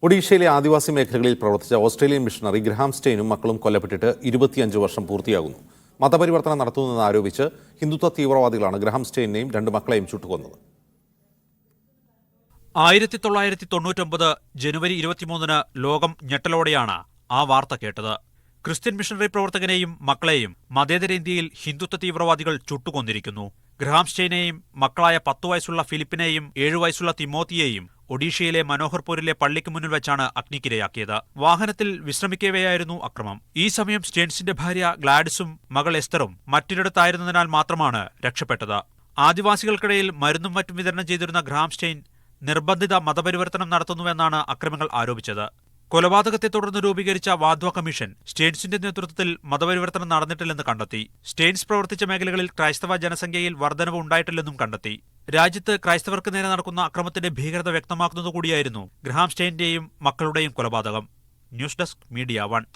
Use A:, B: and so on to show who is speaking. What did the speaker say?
A: ഒഡീഷയിലെ ആദിവാസി മേഖലകളിൽ പ്രവർത്തിച്ച ഓസ്ട്രേലിയൻ മിഷണറി ഗ്രഹാം സ്റ്റെയിനും മക്കളും കൊല്ലപ്പെട്ടിട്ട് 25 വർഷം പൂർത്തിയാകുന്നു. മതപരിവർത്തനം നടത്തുന്നതെന്ന് ആരോപിച്ച് ഹിന്ദുത്വ തീവ്രവാദികളാണ് ഗ്രഹാം സ്റ്റെയിനെയും 2 മക്കളെയും ചുട്ടുകൊന്നത്.
B: 1999 ജനുവരി 23-ന് ലോകം ഞെട്ടലോടെയാണ് ആ വാർത്ത കേട്ടത്. ക്രിസ്ത്യൻ മിഷണറി പ്രവർത്തകനെയും മക്കളെയും മതേതര ഇന്ത്യയിൽ ഹിന്ദുത്വ തീവ്രവാദികൾ ചുട്ടുകൊന്നിരിക്കുന്നു. ഗ്രഹാം സ്റ്റെയിനെയും മക്കളായ 10 വയസ്സുള്ള ഫിലിപ്പിനെയും 7 വയസ്സുള്ള തിമോത്തിയെയും ഒഡീഷയിലെ മനോഹർപൂരിലെ പള്ളിക്ക് മുന്നിൽ വെച്ചാണ് അഗ്നിക്കിരയാക്കിയത്. വാഹനത്തിൽ വിശ്രമിക്കവെയായിരുന്നു അക്രമം. ഈ സമയം സ്റ്റെയിൻസിന്റെ ഭാര്യ ഗ്ലാഡിസും മകൾ എസ്തറും മറ്റൊരിടത്തായിരുന്നതിനാൽ മാത്രമാണ് രക്ഷപ്പെട്ടത്. ആദിവാസികൾക്കിടയിൽ മരുന്നും മറ്റും വിതരണം ചെയ്തിരുന്ന ഗ്രഹാം സ്റ്റെയിൻ നിർബന്ധിത മതപരിവർത്തനം നടത്തുന്നുവെന്നാണ് അക്രമികൾ ആരോപിച്ചത്. കൊലപാതകത്തെ തുടർന്ന് രൂപീകരിച്ച വാധ്വ കമ്മീഷൻ സ്റ്റെയിൻസിന്റെ നേതൃത്വത്തിൽ മതപരിവർത്തനം നടന്നിട്ടില്ലെന്ന് കണ്ടെത്തി. സ്റ്റെയിൻസ് പ്രവർത്തിച്ച മേഖലകളിൽ ക്രൈസ്തവ ജനസംഖ്യയിൽ വർധനവ് ഉണ്ടായിട്ടില്ലെന്നും കണ്ടെത്തി. രാജ്യത്ത് ക്രൈസ്തവർക്ക് നേരെ നടക്കുന്ന അക്രമത്തിന്റെ ഭീകരത വ്യക്തമാക്കുന്നതുകൂടിയായിരുന്നു ഗ്രഹാം സ്റ്റെയിന്റെയും മക്കളുടെയും കൊലപാതകം. News desk media 1.